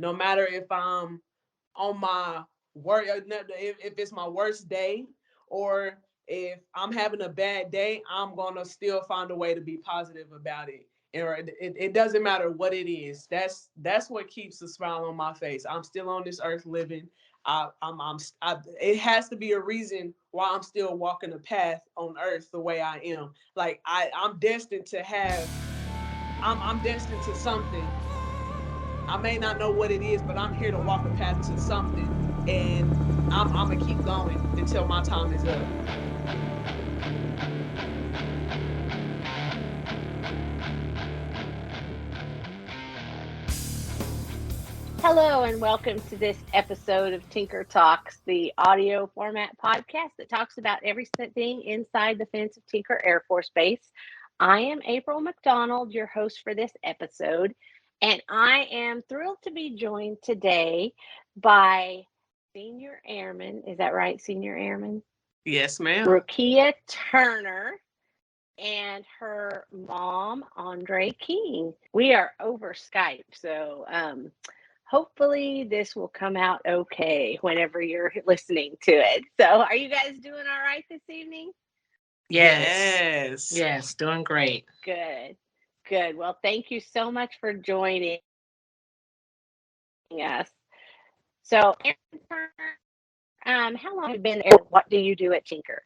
No matter if I'm on my work, if it's my worst day, or if I'm having a bad day, I'm gonna still find a way to be positive about it. Or it doesn't matter what it is. That's what keeps a smile on my face. I'm still on this earth living. It has to be a reason why I'm still walking the path on earth the way I am. Like I'm destined to have. I'm destined to something. I may not know what it is, but I'm here to walk a path to something, and I'm gonna keep going until my time is up. Hello, and welcome to this episode of Tinker Talks, the audio format podcast that talks about everything inside the fence of Tinker Air Force Base. I am April McDonald, your host for this episode, and I am thrilled to be joined today by Senior Airman. Is that right, Senior Airman? Yes, ma'am. Rukiya Turner and her mom, Ondré King. We are over Skype, so hopefully this will come out okay whenever you're listening to it. So, are you guys doing all right this evening? Yes. Yes. Yes, doing great. Good. Good. Well, thank you so much for joining us. So, Aaron Turner, how long have you been there? What do you do at Tinker?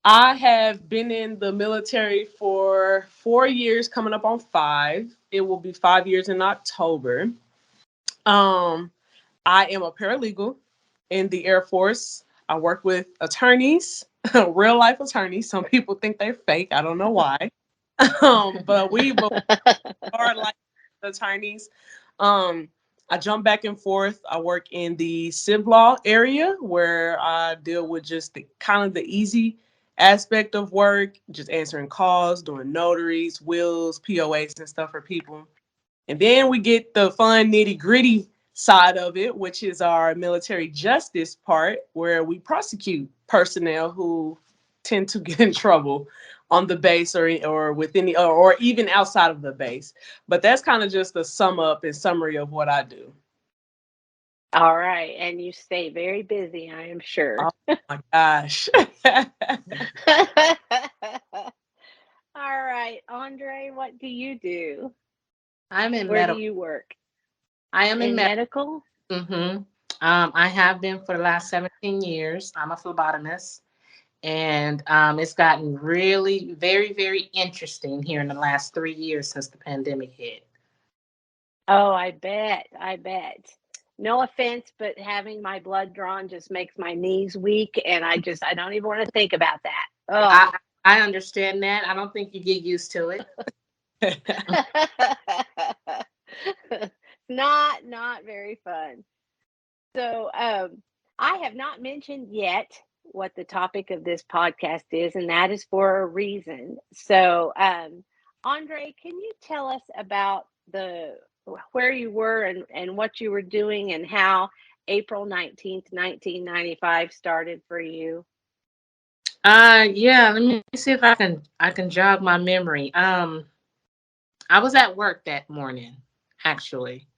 I have been in the military for 4 years, coming up on 5. It will be 5 years in October. Um, I am a paralegal in the Air Force. I work with attorneys, real life attorneys. Some people think they're fake. I don't know why. But are like attorneys. Um, I jump back and forth. I work in the civ law area where I deal with just the kind of the easy aspect of work, just answering calls, doing notaries, wills, POAs, and stuff for people. And then we get the fun nitty gritty side of it, which is our military justice part, where we prosecute personnel who tend to get in trouble on the base or within the or even outside of the base. But that's kind of just a sum up and summary of what I do. All right. And you stay very busy, I am sure. Oh my gosh. All right. Andre, what do you do? I'm in Where do medical. you work? I am in In medical. medical? hmm I have been for the last 17 years. I'm a phlebotomist, and it's gotten really very, very interesting here in the last 3 years since the pandemic hit. Oh, I bet. I bet. No offense, but having my blood drawn just makes my knees weak, and I don't even want to think about that. Oh. I understand that. I don't think you get used to it. Not very fun. So, I have not mentioned yet what the topic of this podcast is, and that is for a reason. So, Andre, can you tell us about the where you were and what you were doing and how April 19th, 1995 started for you? Yeah, let me see if I can jog my memory. I was at work that morning, actually.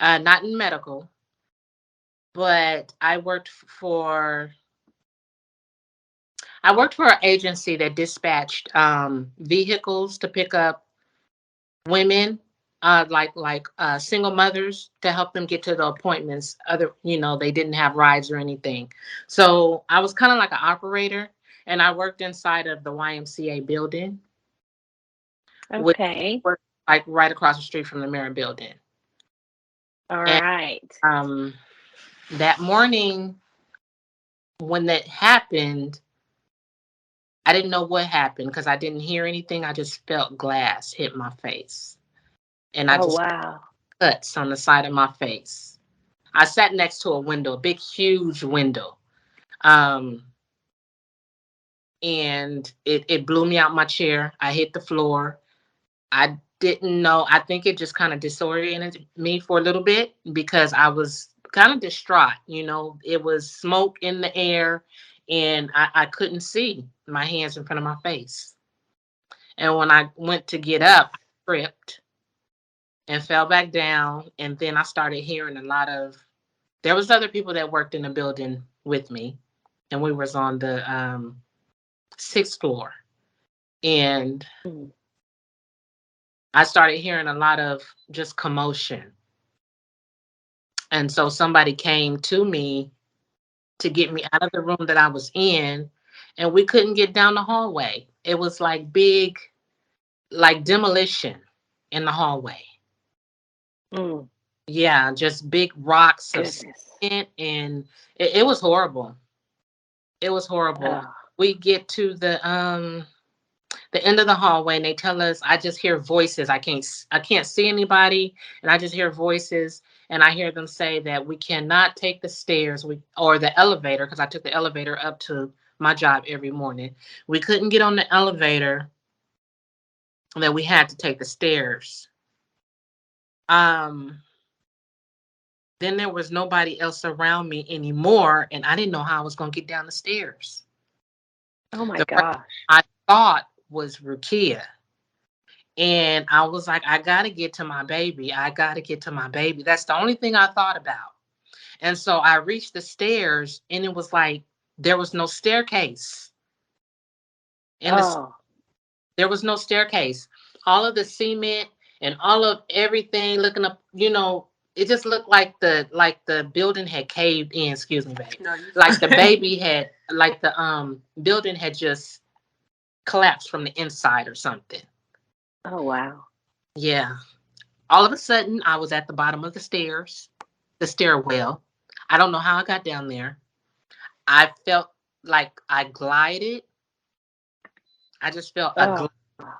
Not in medical, but I worked for an agency that dispatched vehicles to pick up women, like single mothers, to help them get to the appointments. They didn't have rides or anything. So I was kind of like an operator, and I worked inside of the YMCA building, which Okay. was like right across the street from the Mirror building. All And right. um, that morning when that happened, I didn't know what happened because I didn't hear anything. I just felt glass hit my face, and I Oh, just wow. cuts on the side of my face. I sat next to a window, a big, huge window, um, and it blew me out my chair. I hit the floor. I didn't know. I think it just kind of disoriented me for a little bit because I was kind of distraught. It was smoke in the air, and I couldn't see my hands in front of my face. And when I went to get up, I tripped and fell back down. And then I started hearing a lot of, there was other people that worked in the building with me, and we was on the sixth floor. And Mm. I started hearing a lot of just commotion. And so somebody came to me to get me out of the room that I was in, and we couldn't get down the hallway. It was like big, like demolition in the hallway. Mm. Yeah, just big rocks of Goodness. cement, and it was horrible. It was horrible. Oh. We get to the end of the hallway, and they tell us, I just hear voices. I can't see anybody, and I just hear voices, and I hear them say that we cannot take the stairs, or the elevator, because I took the elevator up to my job every morning. We couldn't get on the elevator, and that we had to take the stairs. Um then there was nobody else around me anymore, and I didn't know how I was going to get down the stairs. Oh my The person gosh. I thought was Rukiya. And I was like, I gotta get to my baby. I gotta get to my baby. That's the only thing I thought about. And so I reached the stairs, and it was like there was no staircase. And Oh. there was no staircase. All of the cement and all of everything looking up, it just looked like the building had caved in, excuse me, babe. No, you Like the baby had like the building had just collapsed from the inside or something. Oh wow. Yeah. All of a sudden, I was at the bottom of the stairs, the stairwell. I don't know how I got down there. I felt like I glided. I just felt a Oh.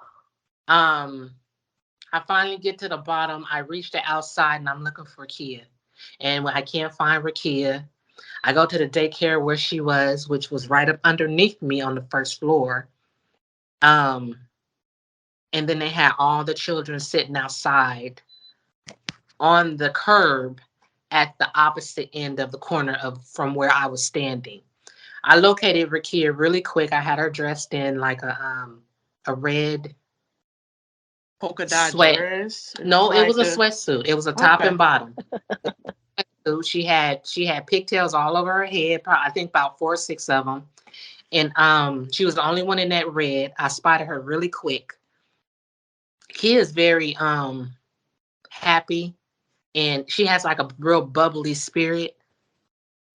um. I finally get to the bottom. I reach the outside, and I'm looking for Kia. And when I can't find Rukiya, I go to the daycare where she was, which was right up underneath me on the first floor. Um, and then they had all the children sitting outside on the curb at the opposite end of the corner of from where I was standing. I located Rukiya really quick. I had her dressed in like a red polka dot sweat. dress. It was No, it like was a the sweatsuit. It was a top okay. and bottom. So she had pigtails all over her head. I think about 4 or 6 of them. And she was the only one in that red. I spotted her really quick. He is very happy, and she has like a real bubbly spirit,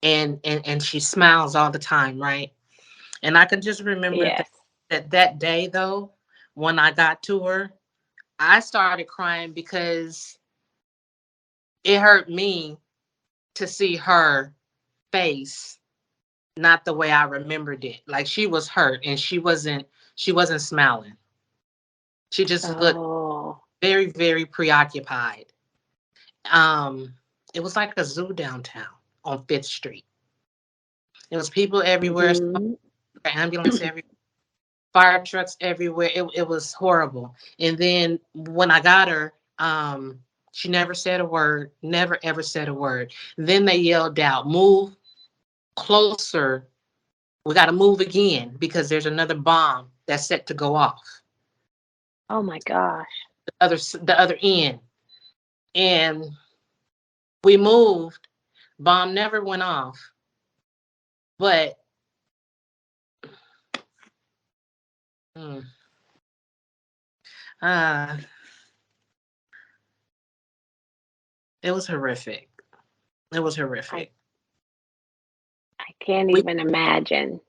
and she smiles all the time, right? And I can just remember Yes. that day though, when I got to her, I started crying because it hurt me to see her face not the way I remembered it. Like she was hurt, and she wasn't smiling. She just looked Oh. very, very preoccupied. Um, it was like a zoo downtown on Fifth Street. There was people everywhere, Hmm. ambulance everywhere, fire trucks everywhere. It was horrible. And then when I got her, she never said a word, never ever said a word. Then they yelled out, "Move closer. We got to move again because there's another bomb that's set to go off Oh my gosh. the other end." And we moved. Bomb never went off, but mm, uh, it was horrific. It was I horrific. I can't We even imagine.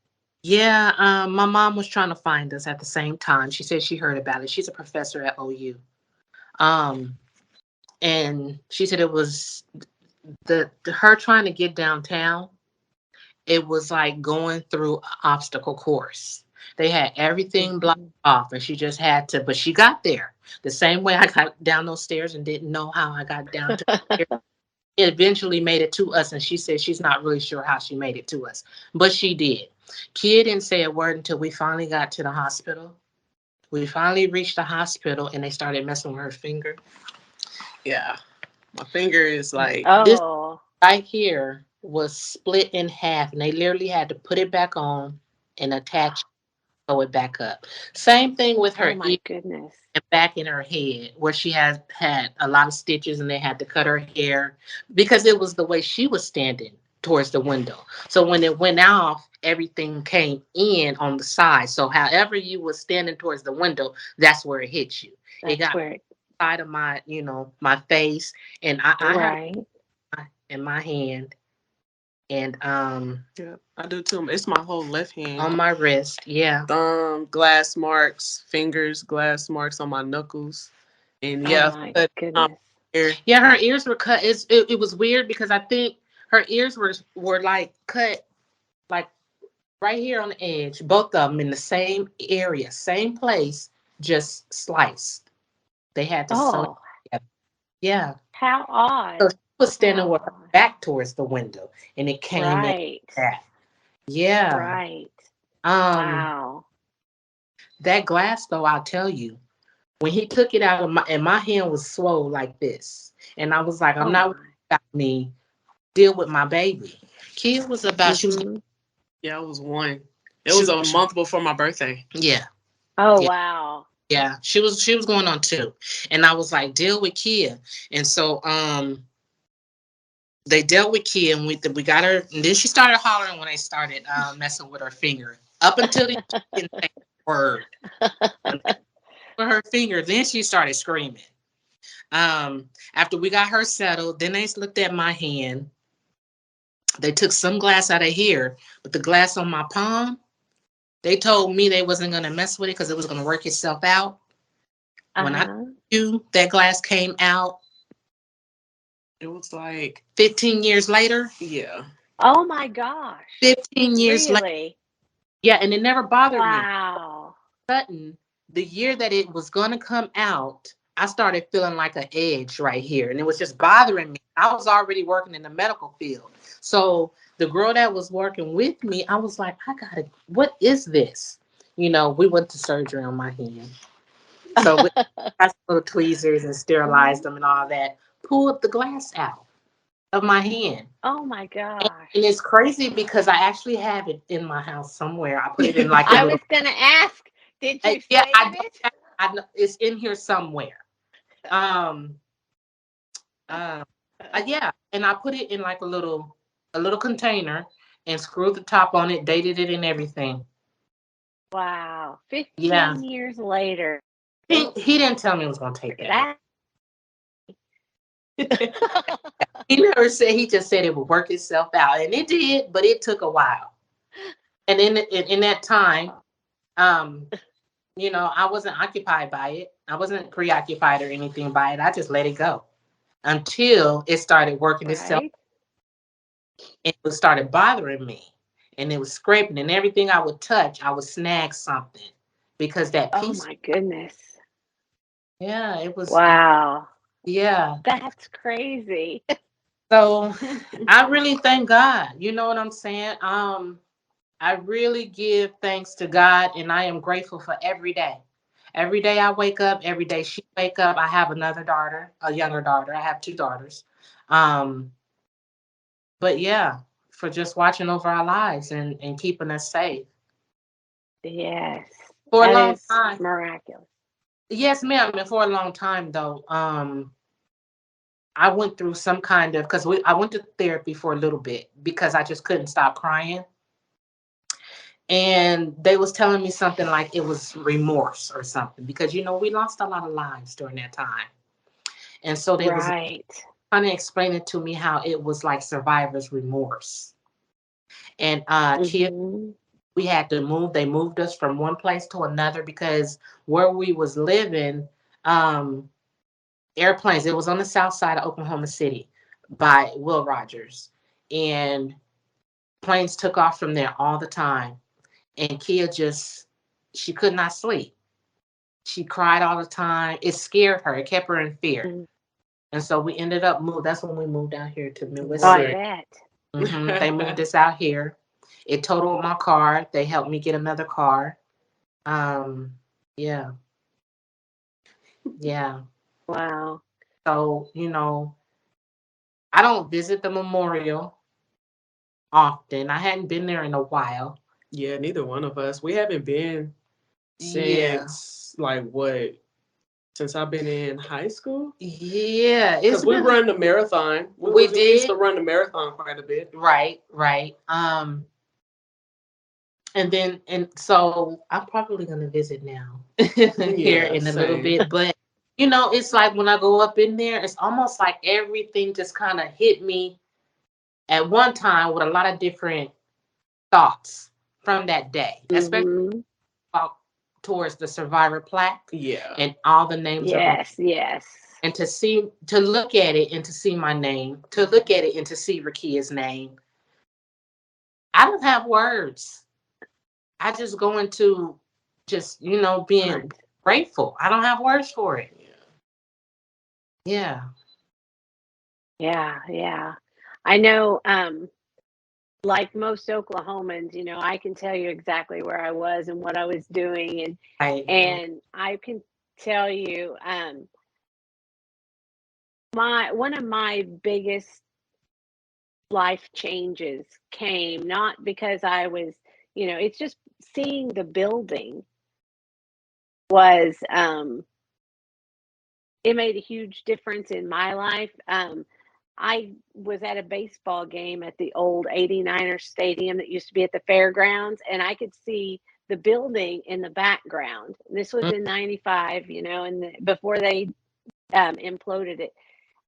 Yeah, my mom was trying to find us at the same time. She said she heard about it. She's a professor at OU. Um, and she said it was her trying to get downtown. It was like going through an obstacle course. They had everything blocked Mhm. off, and she just had to. But she got there the same way I got down those stairs and didn't know how I got down to. It eventually made it to us, and she said she's not really sure how she made it to us, but she did. Kid didn't say a word until we finally got to the hospital. We finally reached the hospital, and they started messing with her finger. Yeah. My finger is like This Oh. right here was split in half, and they literally had to put it back on and attach. sew it back up. Same thing with Oh her my ear goodness. and back in her head, where she has had a lot of stitches, and they had to cut her hair because it was the way she was standing towards the window. So when it went off, everything came in on the side. So however you was standing towards the window, that's where it hit you. It That's got where it, side of my, my face, and I have right. in my hand, and Yeah, I do too. It's my whole left hand. on my wrist. Yeah. Thumb, glass marks, fingers, glass marks on my knuckles. And Oh yeah, my cut my goodness. hair. Yeah, her ears were cut. It was weird because I think her ears were like cut like right here on the edge, both of them in the same area, same place, just sliced. They had to sew it Oh, together. Yeah. how So odd. she was standing How with her odd. back towards the window, and it came in Right. that. Yeah. Right. Um, Wow. that glass though, I'll tell you, when he took it out of my hand was swole like this. And I was like, I'm Oh not worried my. about me deal with my baby. Kid was about she was Mm-hmm. Yeah, it was one. It she, was a month before my birthday. yeah. Oh Yeah. wow. Yeah, she was going on 2, and I was like, deal with Kia, and so they dealt with Kia, and we got her, and then she started hollering when they started messing with her finger. Up until the didn't say a word. When they with her finger, then she started screaming. After we got her settled, then they looked at my hand. They took some glass out of here, but the glass on my palm, they told me they wasn't gonna mess with it because it was gonna work itself out. When I Uh-huh. you that glass came out It was like, 15 years later. yeah. Oh my gosh. 15 years later. Really? Yeah, and it never bothered me. Wow. Sudden, the year that it was gonna come out, I started feeling like an edge right here, and it was just bothering me. I was already working in the medical field, so the girl that was working with me, I was like, I gotta, what is this? We went to surgery on my hand, so we got some little tweezers and sterilized them and all that. Pulled the glass out of my hand. Oh my And gosh. it's crazy because I actually have it in my house somewhere. I put it in like a I little. was gonna ask, did you Yeah, save it? I know it's in here somewhere. Um, uh, yeah, and I put it in like a little container and screwed the top on it, dated it and everything. Wow. Yeah, 15 years later. he didn't tell me it was gonna take that long. That He never said. He just said it would work itself out, and it did, but it took a while. And in that time, um, I wasn't occupied by it. I wasn't preoccupied or anything by it. I just let it go until it started working itself, right? and it started bothering me. And it was scraping, and everything I would touch, I would snag something because that Oh piece, my goodness. yeah, Wow. yeah. That's crazy. So I really thank God. You know what I'm saying? I really give thanks to God, and I am grateful for every day. Every day I wake up, every day she wake up. I have another daughter, a younger daughter. I have 2 daughters. Um, but yeah, for just watching over our lives and keeping us safe Yes. for a That long is time. miraculous. Yes, ma'am. And for a long time though, I went through some kind of because I went to therapy for a little bit because I just couldn't stop crying. And they was telling me something like it was remorse or something because we lost a lot of lives during that time. And so they was Right. trying to explain it to me how it was like survivor's remorse. And kids, Hmm. we had to move. They moved us from one place to another because where we was living, um, airplanes. It was on the south side of Oklahoma City by Will Rogers, and planes took off from there all the time. And Kia just she could not sleep. She cried all the time. It scared her. It kept her in fear. And so we ended up move. That's when we moved out here to Oh, Midwest I Syria. Right. bet. They moved us out here. It totaled my car. They helped me get another car. Um, yeah, yeah. Wow. So I don't visit the memorial often. I hadn't been there in a while. Yeah, neither one of us. We haven't been Yeah. since like what? Since I've been in high school? Yeah, it's Because we been run the marathon. we We used did. to run the marathon quite a bit. Right, right. And then and so I'm probably gonna visit now here Yeah, in a little same. bit. But it's like when I go up in there, it's almost like everything just kind of hit me at one time with a lot of different thoughts from that day, especially Mm-hmm. about towards the survivor plaque Yeah. and all the names of them. Yes, yes. And to look at it and to see my name, to look at it and to see Rukiya's name, I don't have words. I just go into just, being Right. grateful. I don't have words for it. Yeah. Yeah. Yeah, yeah. I know, like most Oklahomans, I can tell you exactly where I was and what I was doing, and I and I can tell you, my one of my biggest life changes came not because I was, it's just seeing the building was, it made a huge difference in my life. I was at a baseball game at the old 89er stadium that used to be at the fairgrounds, and I could see the building in the background. This was in 95, and before they imploded it.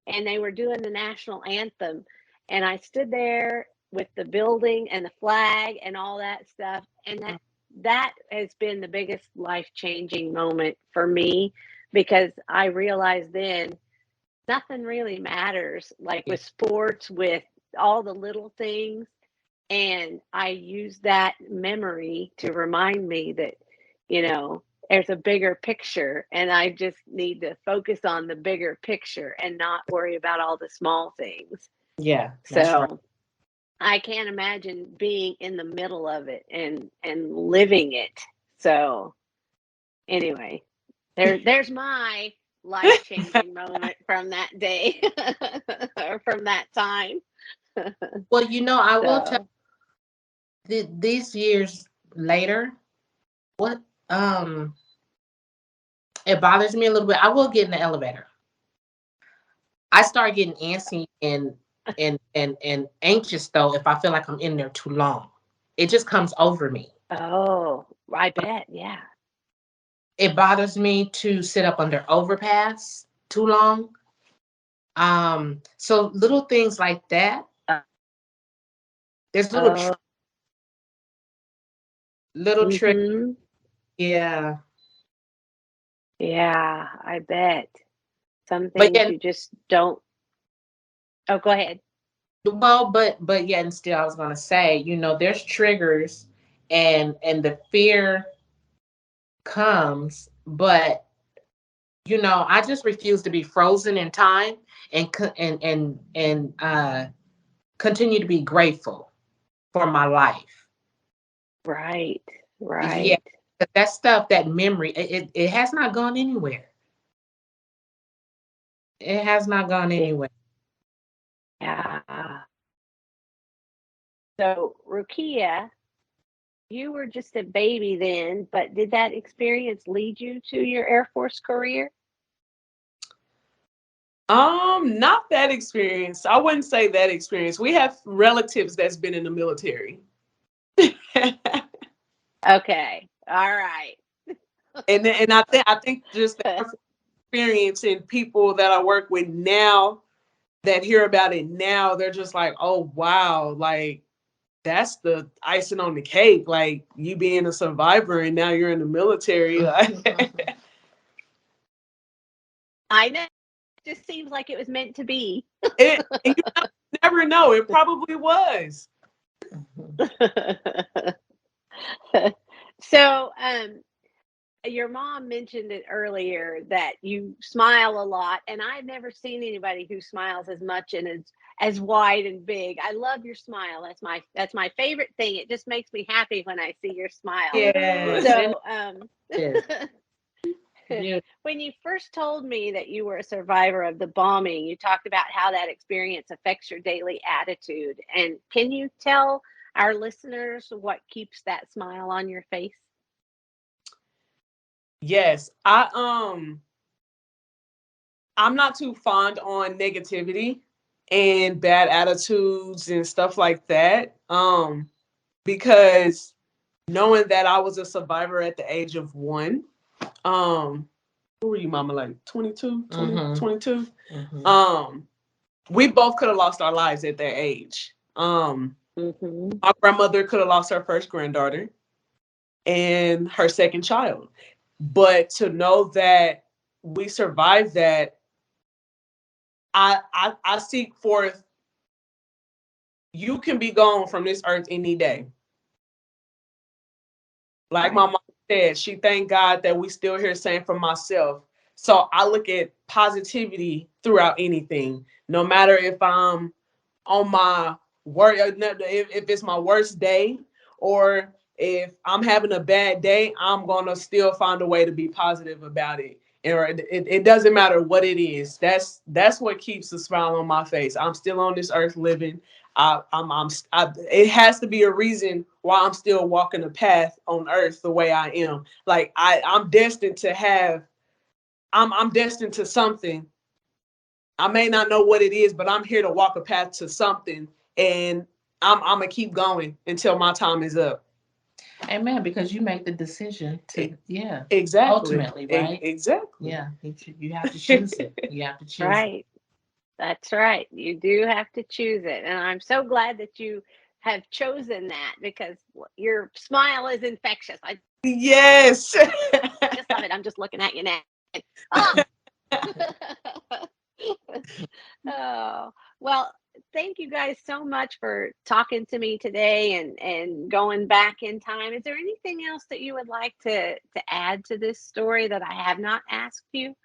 And they were doing the national anthem. And I stood there with the building and the flag and all that stuff. And that has been the biggest life changing moment for me, because I realized then nothing really matters, like with sports, with all the little things. And I use that memory to remind me that, there's a bigger picture, and I just need to focus on the bigger picture and not worry about all the small things. yeah, that's right. So I can't imagine being in the middle of it and living it. So anyway, there's my life changing moment from that day or from that time. Well, I will tell So you these years later, what um it bothers me a little bit. I will get in the elevator. I start getting antsy and anxious though if I feel like I'm in there too long. It just comes over me. oh, I bet, yeah. It bothers me to sit up under overpass too long. So little things like that. There's Oh, little trick. mhm. Yeah. Yeah, I bet. Some But things yeah, you just don't. Oh, go ahead. well, but yet and still I was gonna say, there's triggers and the fear comes, but I just refuse to be frozen in time and continue to be grateful for my life. Right, Yeah, right. that stuff, that memory, it has not gone anywhere. It has not gone anywhere. Yeah. So, Rukia, you were just a baby then, but did that experience lead you to your Air Force career? Not that experience. I wouldn't say that experience. We have relatives that's been in the military. Okay. All right. And I think just the experience in people that I work with now that hear about it now, they're just like, oh wow, like that's the icing on the cake. Like you being a survivor and now you're in the military. Like I know. It just seems like it was meant to be. and never know. It probably was. So, your mom mentioned it earlier that you smile a lot, and I've never seen anybody who smiles as much and as wide and big. I love your smile. That's my favorite thing. It just makes me happy when I see your smile. Yes, it So, is. Yeah. when you first told me that you were a survivor of the bombing, you talked about how that experience affects your daily attitude. And can you tell? our listeners what keeps that smile on your face? Yes, I'm not too fond on negativity and bad attitudes and stuff like that. Because knowing that I was a survivor at the age of 1, what were you, mama, like 22, 20, Mm-hmm. 22? Mm-hmm. We both could have lost our lives at that age. My grandmother could have lost her first granddaughter and her second child. But to know that we survived that, I seek forth, you can be gone from this earth any day. Like my Right. mom said, she thanked God that we still here, same for myself. So I look at positivity throughout anything, no matter if I'm on my work, if it's my worst day, or if I'm having a bad day, I'm gonna still find a way to be positive about it. And it doesn't matter what it is. That's what keeps the smile on my face. I'm still on this earth living. It has to be a reason why I'm still walking the path on earth the way I am. Like I'm destined to have. I'm destined to something. I may not know what it is, but I'm here to walk a path to something, and I'm gonna keep going until my time is up. Amen. Because you make the decision to, yeah, Exactly. ultimately, right? Exactly. Yeah, you have to choose it. You have to choose it. Right. That's right. You do have to choose it. And I'm so glad that you have chosen that because your smile is infectious. I Yes. just love it. I'm just looking at you now. Oh. Oh, well, thank you guys so much for talking to me today and going back in time. Is there anything else that you would like to add to this story that I have not asked you?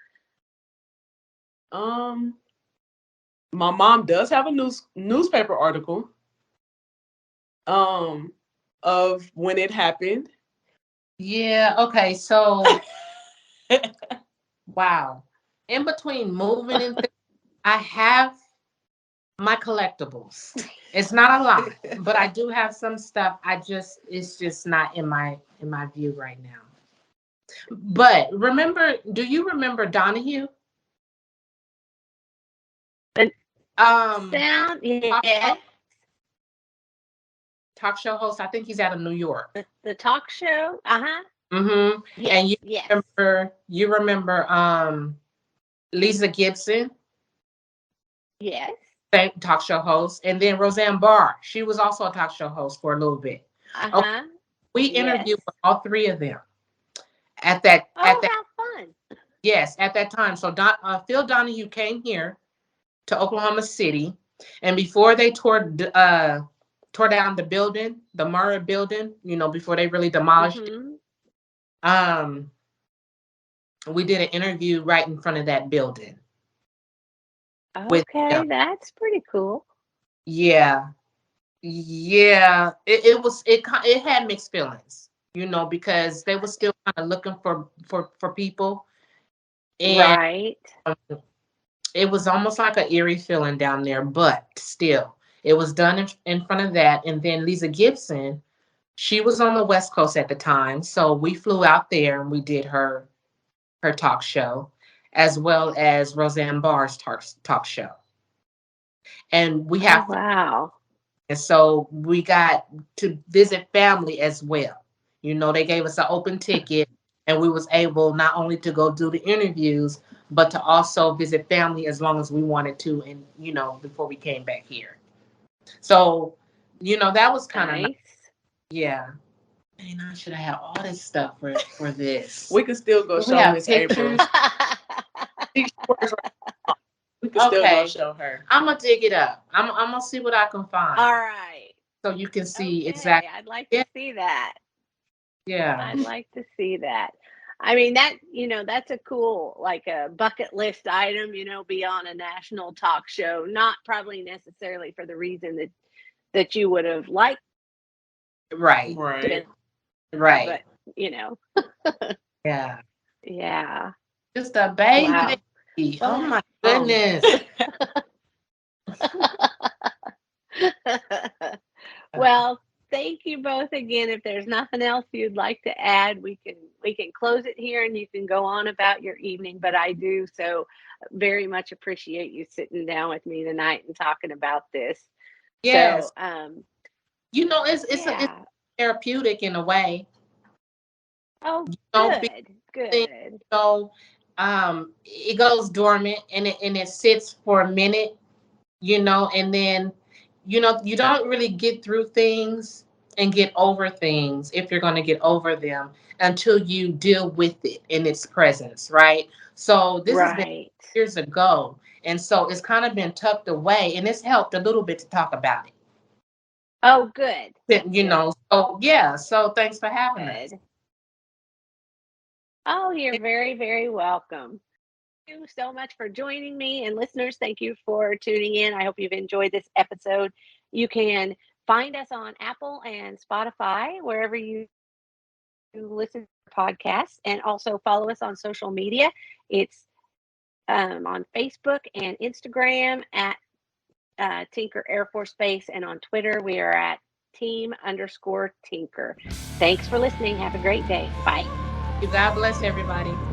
um, my mom does have a newspaper article um of when it happened. Yeah, okay. So, wow. In between moving and things, I have my collectibles. It's not a lot, but I do have some stuff. It's just not in my view right now. But remember, do you remember Donahue? The Um, sound, talk yeah. show, talk show host. I think he's out of New York. The talk show. Uh-huh. Mm-hmm. Yes, And yes, you remember Lisa Gibson, yes. same talk show host, and then Roseanne Barr. She was also a talk show host for a little bit. Okay, Uh-huh. we Yes. interviewed all three of them at Oh, that how fun. yes, at that time. So Phil Donahue came here to Oklahoma City, and before they tore down the building, the Murrah building, before they really demolished it, Mm-hmm. um, we did an interview right in front of that building with him. Okay, that's pretty cool. Yeah, yeah. It had mixed feelings, because they were still kind of looking for people, and Right. um, it was almost like an eerie feeling down there, but still, it was done in front of that. And then Lisa Gibson, she was on the West Coast at the time, so we flew out there and we did her talk show, as well as Roseanne Barr's talk show. And we Oh, have, wow. and so we got to visit family as well. They gave us an open ticket, and we was able not only to go do the interviews, but to also visit family as long as we wanted to, and before we came back here. So, that was kind of nice. Nice. Yeah. And I should have had all this stuff for this. We could still go We show have Miss April. pictures. She works right now. We could still go Okay. show her. I'm gonna dig it up. I'm gonna see what I can find All right. so you can see Okay. exactly. I'd like to Yeah, see that. yeah, I'd like to see that. I mean, that's a cool, like a bucket list item, be on a national talk show, not probably necessarily for the reason that you would have liked right, to be Right. there, but, right. you know, Yeah, yeah. just a baby. Wow. Oh Well, my Um. goodness. well, you both again. If there's nothing else you'd like to add, we can close it here and you can go on about your evening. But I do so very much appreciate you sitting down with me tonight and talking about this. So Yes. It's yeah. therapeutic in a way. Oh, You know, good, thing. good. So it goes dormant and it sits for a minute, and then you don't really get through things and get over things if you're going to get over them until you deal with it in its presence, right? So this has been Right. years ago, and so it's kind of been tucked away, and it's helped a little bit to talk about Oh, good, it. good, So yeah, so thanks for having us. good. Oh, you're very, very welcome. Thank you so much for joining me. And listeners, thank you for tuning in. I hope you've enjoyed this episode. You can find us on Apple and Spotify, wherever you listen to podcasts, and also follow us on social media. It's on Facebook and Instagram at Tinker Air Force Base, and on Twitter, we are at team_Tinker. Thanks for listening. Have a great day. Bye. God bless everybody.